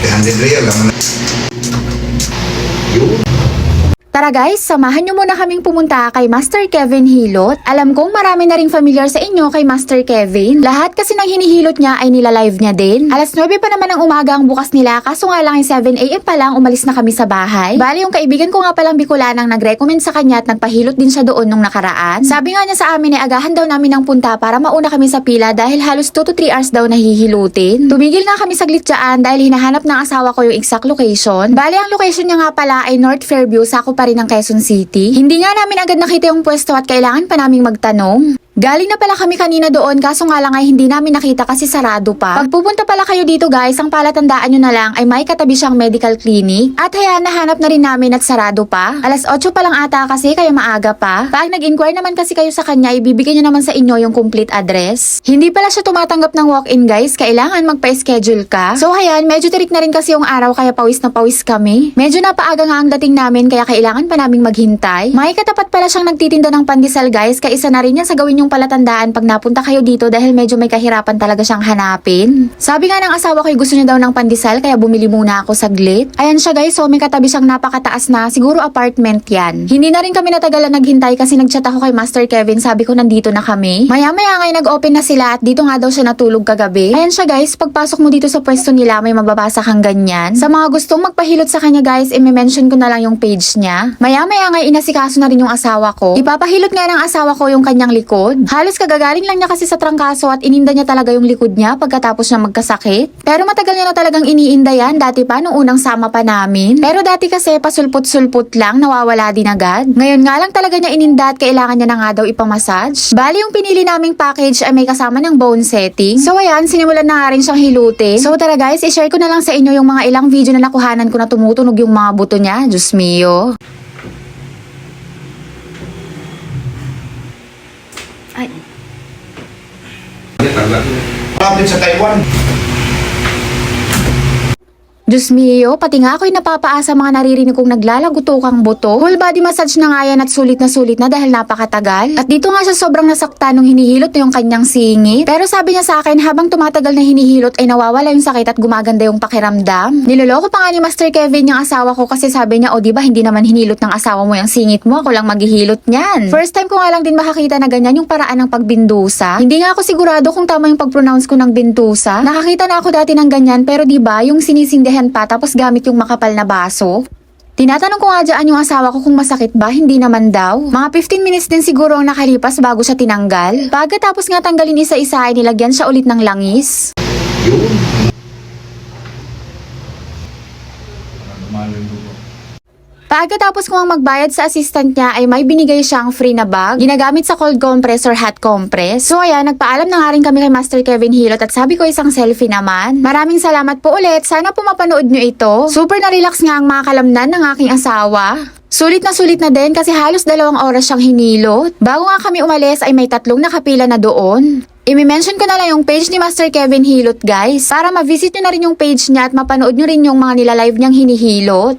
100 real lang. Yun. Tara guys, samahan nyo muna kaming pumunta kay Master Kevin Hilot. Alam kong marami na ring familiar sa inyo kay Master Kevin. Lahat kasi ng hinihilot niya ay nilalive niya din. Alas 9 pa naman ng umaga ang bukas nila, kaso nga lang 7 AM pa lang umalis na kami sa bahay. Bali yung kaibigan ko nga palang Bicolanang nag-recommend sa kanya at nagpahilot din siya doon nung nakaraan. Sabi nga niya sa amin ay agahan daw namin ng punta para mauna kami sa pila dahil halos 2 to 3 hours daw nahihilutin. Tumigil nga kami saglit dyan dahil hinahanap ng asawa ko yung exact location. Bali ang location niya nga pala ay North Fairview, sakop pa rin ng Quezon City. Hindi nga namin agad nakita yung pwesto at kailangan pa naming magtanong. Galing na pala kami kanina doon, kaso nga lang ay hindi namin nakita kasi sarado pa. Pag pupunta pala kayo dito guys, ang palatandaan nyo na lang ay may katabi siyang medical clinic. At hayaan, nahanap na rin namin at sarado pa. Alas 8 pa lang ata kasi, kaya maaga pa. Pag nag-inquire naman kasi kayo sa kanya, ibibigay niya naman sa inyo yung complete address. Hindi pala siya tumatanggap ng walk-in guys, kailangan magpa-schedule ka. So hayaan, medyo tirik na rin kasi yung araw kaya pawis na pawis kami. Medyo napaaga nga ang dating namin kaya kailangan pa naming maghintay. May katapat pala siyang nagtitinda ng pandesal guys, kaya isa na rin yan sa gawin yung palatandaan pag napunta kayo dito dahil medyo may kahirapan talaga siyang hanapin. Sabi nga ng asawa ko gusto niya daw ng pandesal kaya bumili muna ako saglit. Ayan siya guys, so may katabi siyang napakataas na, siguro apartment yan. Hindi na rin kami natagalan naghintay kasi nagchat ako kay Master Kevin, sabi ko nandito na kami. Maya-maya nga nag-open na sila at dito nga daw siya natulog kagabi. Ayan siya guys, pagpasok mo dito sa pwesto nila may mababasa kang ganyan. Sa mga gustong magpahilot sa kanya guys, i-mention ko na lang yung page niya. Maya-maya nga inasikaso na rin yung asawa ko. Ipapahilot nga ng asawa ko yung kanyang likod. Halos kagagaling lang niya kasi sa trangkaso at ininda niya talaga yung likod niya pagkatapos niya magkasakit. Pero matagal niya na talagang iniinda yan, dati pa nung unang sama pa namin. Pero dati kasi pasulput-sulput lang, nawawala din agad. Ngayon nga lang talaga niya ininda at kailangan niya na nga daw ipamassage. Bali yung pinili naming package ay may kasama ng bone setting. So ayan, sinimulan na nga rin siyang hilutin. So tara guys, i-share ko na lang sa inyo yung mga ilang video na nakuhanan ko na tumutunog yung mga buto niya. Diyos mio. Ay. Malapit sa Taiwan. Diyos mio, pati nga ako'y napapaasa mga naririnig kong naglalagutukang buto. Whole body massage na nga yan at sulit na dahil napakatagal. At dito nga siya sobrang nasakta nung hinihilot na yung kanyang singit. Pero sabi niya sa akin habang tumatagal na hinihilot ay nawawala yung sakit at gumaganda yung pakiramdam. Niloloko pa nga ni Master Kevin yung asawa ko kasi sabi niya, o diba hindi naman hinilot ng asawa mo yung singit mo, ako lang maghihilot niyan. First time ko nga lang din makakita na ganyan yung paraan ng pagbindusa. Hindi nga ako sigurado kung tama yung pag-pronounce ko ng bintusa. Nakakita na ako dati ng ganyan pero diba yung sinisindihan pa tapos gamit yung makapal na baso. Tinatanong ko nga dyan yung asawa ko kung masakit ba, hindi naman daw. Mga 15 minutes din siguro ang nakalipas bago siya tinanggal. Pagkatapos nga tanggalin isa-isa ay nilagyan siya ulit ng langis. Yun. Pagkatapos ko ang magbayad sa assistant niya ay may binigay siyang free na bag, ginagamit sa cold compress or hot compress. So ayan, nagpaalam na nga rin kami kay Master Kevin Hilot at sabi ko isang selfie naman. Maraming salamat po ulit, sana po mapanood nyo ito. Super na-relax nga ang mga kalamnan ng aking asawa. Sulit na din kasi halos 2 oras siyang hinilot. Bago nga kami umalis ay may 3 nakapila na doon. I-mention ko na lang yung page ni Master Kevin Hilot guys para ma-visit nyo na rin yung page niya at mapanood nyo rin yung mga nilalive niyang hinihilot.